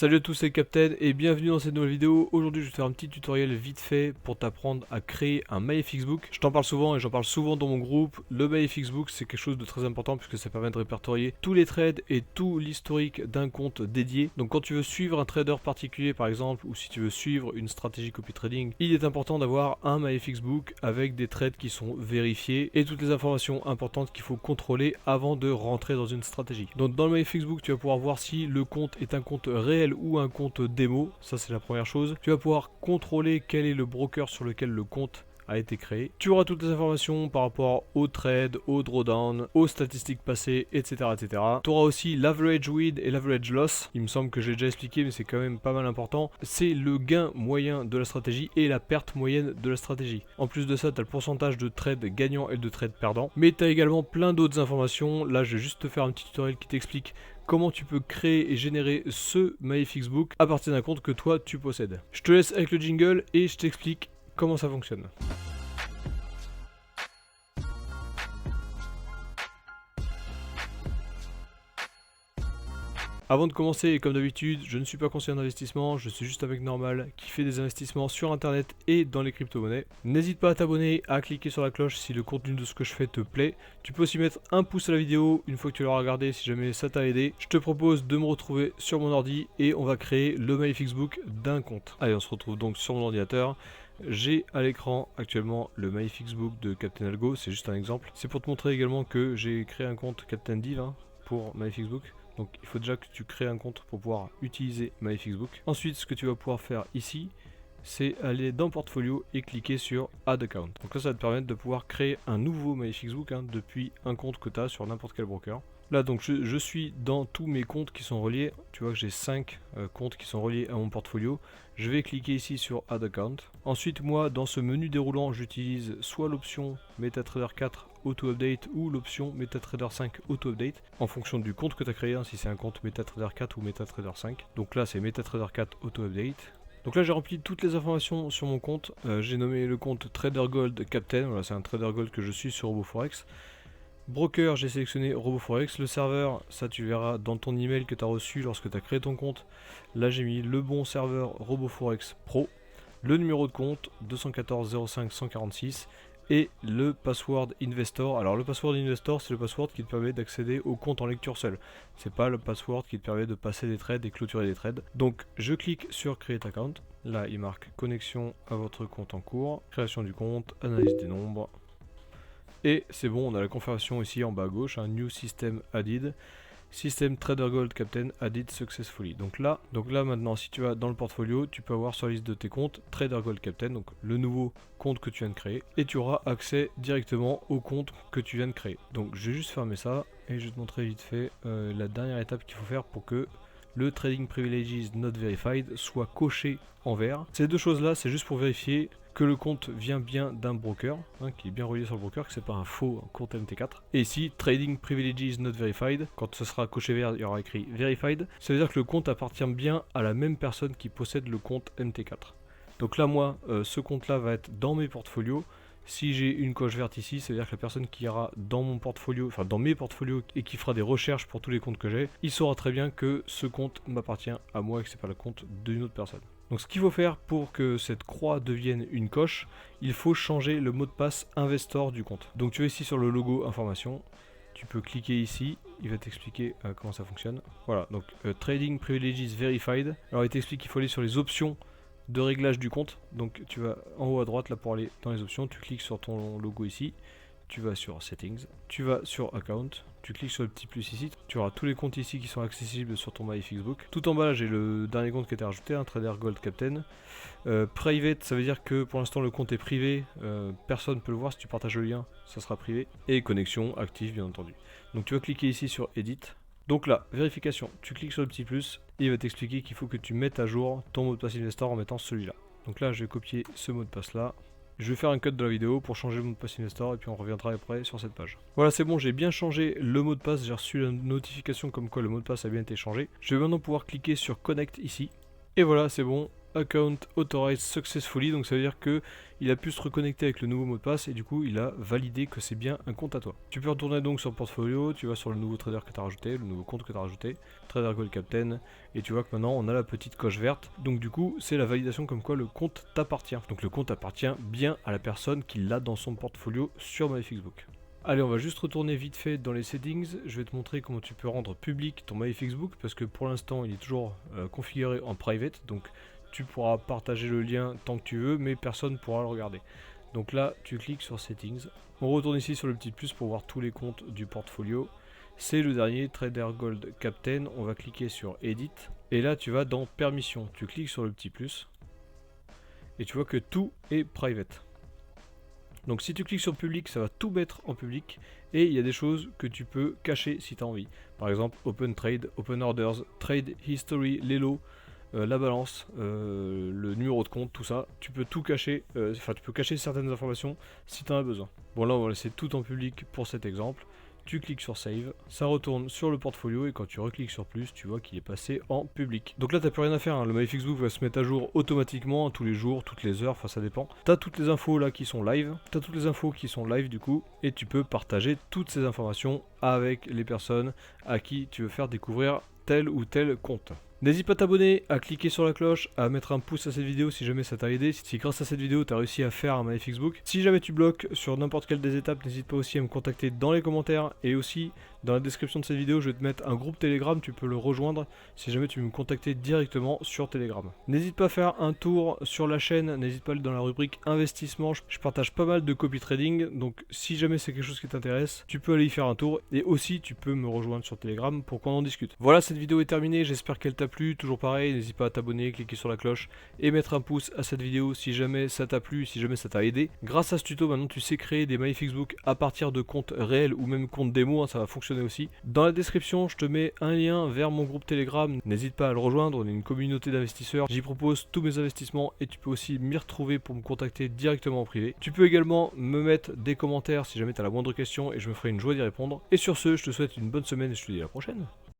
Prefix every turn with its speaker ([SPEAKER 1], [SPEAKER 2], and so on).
[SPEAKER 1] Salut à tous, c'est Captain et bienvenue dans cette nouvelle vidéo. Aujourd'hui je vais te faire un petit tutoriel vite fait pour t'apprendre à créer un MyFXBook. Je t'en parle souvent et j'en parle souvent dans mon groupe. Le MyFXBook c'est quelque chose de très important puisque ça permet de répertorier tous les trades et tout l'historique d'un compte dédié. Donc quand tu veux suivre un trader particulier par exemple, ou si tu veux suivre une stratégie copy trading, il est important d'avoir un MyFXBook avec des trades qui sont vérifiés et toutes les informations importantes qu'il faut contrôler avant de rentrer dans une stratégie. Donc dans le MyFXBook tu vas pouvoir voir si le compte est un compte réel ou un compte démo, ça c'est la première chose. Tu vas pouvoir contrôler quel est le broker sur lequel le compte a été créé. Tu auras toutes les informations par rapport au trade, au drawdown, aux statistiques passées, etc. etc. Tu auras aussi l'average win et l'average loss. Il me semble que j'ai déjà expliqué, mais c'est quand même pas mal important. C'est le gain moyen de la stratégie et la perte moyenne de la stratégie. En plus de ça, tu as le pourcentage de trades gagnants et de trades perdants. Mais tu as également plein d'autres informations. Là, je vais juste te faire un petit tutoriel qui t'explique comment tu peux créer et générer ce MyFXBook à partir d'un compte que toi tu possèdes. Je te laisse avec le jingle et je t'explique comment ça fonctionne. Avant de commencer, comme d'habitude, je ne suis pas conseiller d'investissement, je suis juste un mec normal qui fait des investissements sur internet et dans les crypto-monnaies. N'hésite pas à t'abonner, à cliquer sur la cloche si le contenu de ce que je fais te plaît. Tu peux aussi mettre un pouce à la vidéo une fois que tu l'auras regardé si jamais ça t'a aidé. Je te propose de me retrouver sur mon ordi et on va créer le MyFXBook d'un compte. Allez, on se retrouve donc sur mon ordinateur. J'ai à l'écran actuellement le MyFXBook de Captain Algo, c'est juste un exemple. C'est pour te montrer également que j'ai créé un compte Captain Div pour MyFXBook. Donc il faut déjà que tu crées un compte pour pouvoir utiliser MyFXBook. Ensuite, ce que tu vas pouvoir faire ici, c'est aller dans Portfolio et cliquer sur Add Account. Donc là, ça va te permettre de pouvoir créer un nouveau MyFXBook depuis un compte que tu as sur n'importe quel broker. Là, donc je suis dans tous mes comptes qui sont reliés. Tu vois que j'ai 5 comptes qui sont reliés à mon portfolio. Je vais cliquer ici sur Add Account. Ensuite, moi, dans ce menu déroulant, j'utilise soit l'option MetaTrader 4 Auto Update ou l'option MetaTrader 5 Auto Update en fonction du compte que tu as créé, si c'est un compte MetaTrader 4 ou MetaTrader 5. Donc là, c'est MetaTrader 4 Auto Update. Donc là j'ai rempli toutes les informations sur mon compte, j'ai nommé le compte Trader Gold Captain, voilà c'est un Trader Gold que je suis sur RoboForex. Broker, j'ai sélectionné RoboForex, le serveur, ça tu verras dans ton email que tu as reçu lorsque tu as créé ton compte. Là j'ai mis le bon serveur RoboForex Pro, le numéro de compte 214 05 146 et le password investor. Alors le password investor c'est le password qui te permet d'accéder au compte en lecture seule. C'est pas le password qui te permet de passer des trades et clôturer des trades. Donc je clique sur Create Account. Là il marque connexion à votre compte en cours, création du compte, analyse des nombres. Et c'est bon, on a la confirmation ici en bas à gauche, un New System Added. System Trader Gold Captain Added Successfully. Donc là maintenant, si tu vas dans le portfolio, tu peux avoir sur la liste de tes comptes Trader Gold Captain, donc le nouveau compte que tu viens de créer, et tu auras accès directement au compte que tu viens de créer. Donc je vais juste fermer ça et je vais te montrer vite fait la dernière étape qu'il faut faire pour que le Trading Privileges Not Verified soit coché en vert. Ces deux choses là, c'est juste pour vérifier que le compte vient bien d'un broker, qui est bien relié sur le broker, que c'est pas un faux compte MT4. Et ici, Trading Privileges Not Verified, quand ce sera coché vert, il y aura écrit Verified. Ça veut dire que le compte appartient bien à la même personne qui possède le compte MT4. Donc là, moi, ce compte-là va être dans mes portfolios. Si j'ai une coche verte ici, ça veut dire que la personne qui ira dans mon portfolio, enfin dans mes portfolios et qui fera des recherches pour tous les comptes que j'ai, il saura très bien que ce compte m'appartient à moi et que c'est pas le compte d'une autre personne. Donc ce qu'il faut faire pour que cette croix devienne une coche, il faut changer le mot de passe investor du compte. Donc tu vas ici sur le logo information, tu peux cliquer ici, il va t'expliquer comment ça fonctionne. Voilà, donc Trading Privileges Verified. Alors il t'explique qu'il faut aller sur les options de réglage du compte. Donc tu vas en haut à droite là pour aller dans les options, tu cliques sur ton logo ici, tu vas sur Settings, tu vas sur Account, tu cliques sur le petit plus ici, tu auras tous les comptes ici qui sont accessibles sur ton MyFXBook. Tout en bas là j'ai le dernier compte qui a été rajouté, un Trader Gold Captain. Private, ça veut dire que pour l'instant le compte est privé, personne ne peut le voir, si tu partages le lien ça sera privé. Et connexion active bien entendu. Donc tu vas cliquer ici sur Edit. Donc là, vérification, tu cliques sur le petit plus et il va t'expliquer qu'il faut que tu mettes à jour ton mot de passe investor en mettant celui-là. Donc là je vais copier ce mot de passe là. Je vais faire un cut de la vidéo pour changer le mot de passe investor et puis on reviendra après sur cette page. Voilà, c'est bon, j'ai bien changé le mot de passe, j'ai reçu la notification comme quoi le mot de passe a bien été changé. Je vais maintenant pouvoir cliquer sur Connect ici. Et voilà, c'est bon, account authorized successfully, donc ça veut dire que il a pu se reconnecter avec le nouveau mot de passe et du coup il a validé que c'est bien un compte à toi. Tu peux retourner donc sur le portfolio, tu vas sur le nouveau trader que tu as rajouté, le nouveau compte que tu as rajouté, Trader Gold Captain, et tu vois que maintenant on a la petite coche verte, donc du coup c'est la validation comme quoi le compte t'appartient. Donc le compte appartient bien à la personne qui l'a dans son portfolio sur MyFixBook. Allez, on va juste retourner vite fait dans les settings. Je vais te montrer comment tu peux rendre public ton MyFixBook parce que pour l'instant il est toujours configuré en private, donc tu pourras partager le lien tant que tu veux, mais personne ne pourra le regarder. Donc là, tu cliques sur settings. On retourne ici sur le petit plus pour voir tous les comptes du portfolio. C'est le dernier, Trader Gold Captain. On va cliquer sur Edit. Et là, tu vas dans Permission. Tu cliques sur le petit plus. Et tu vois que tout est private. Donc si tu cliques sur public, ça va tout mettre en public et il y a des choses que tu peux cacher si tu as envie. Par exemple, Open Trade, Open Orders, Trade History, les lots, la balance, le numéro de compte, tout ça. Tu peux tout cacher, enfin tu peux cacher certaines informations si tu en as besoin. Bon là on va laisser tout en public pour cet exemple. Tu cliques sur Save, ça retourne sur le portfolio et quand tu recliques sur plus, tu vois qu'il est passé en public. Donc là, t'as plus rien à faire, hein. Le MyFixBook va se mettre à jour automatiquement, tous les jours, toutes les heures, enfin ça dépend. T'as toutes les infos là qui sont live, du coup, et tu peux partager toutes ces informations avec les personnes à qui tu veux faire découvrir tel ou tel compte. N'hésite pas à t'abonner, à cliquer sur la cloche, à mettre un pouce à cette vidéo si jamais ça t'a aidé, si grâce à cette vidéo tu as réussi à faire un MyFixBook. Si jamais tu bloques sur n'importe quelle des étapes, n'hésite pas aussi à me contacter dans les commentaires et aussi dans la description de cette vidéo je vais te mettre un groupe Telegram, tu peux le rejoindre si jamais tu veux me contacter directement sur Telegram. N'hésite pas à faire un tour sur la chaîne, n'hésite pas à aller dans la rubrique investissement, je partage pas mal de copy trading, donc si jamais c'est quelque chose qui t'intéresse, tu peux aller y faire un tour et aussi tu peux me rejoindre sur Telegram pour qu'on en discute. Voilà, cette vidéo est terminée, j'espère qu'elle t'a plu, toujours pareil, n'hésite pas à t'abonner, cliquer sur la cloche et mettre un pouce à cette vidéo si jamais ça t'a plu, si jamais ça t'a aidé. Grâce à ce tuto, maintenant tu sais créer des MyFixBook à partir de comptes réels ou même comptes démo, hein, ça va fonctionner aussi. Dans la description, je te mets un lien vers mon groupe Telegram, n'hésite pas à le rejoindre, on est une communauté d'investisseurs, j'y propose tous mes investissements et tu peux aussi m'y retrouver pour me contacter directement en privé. Tu peux également me mettre des commentaires si jamais tu as la moindre question et je me ferai une joie d'y répondre. Et sur ce, je te souhaite une bonne semaine et je te dis à la prochaine.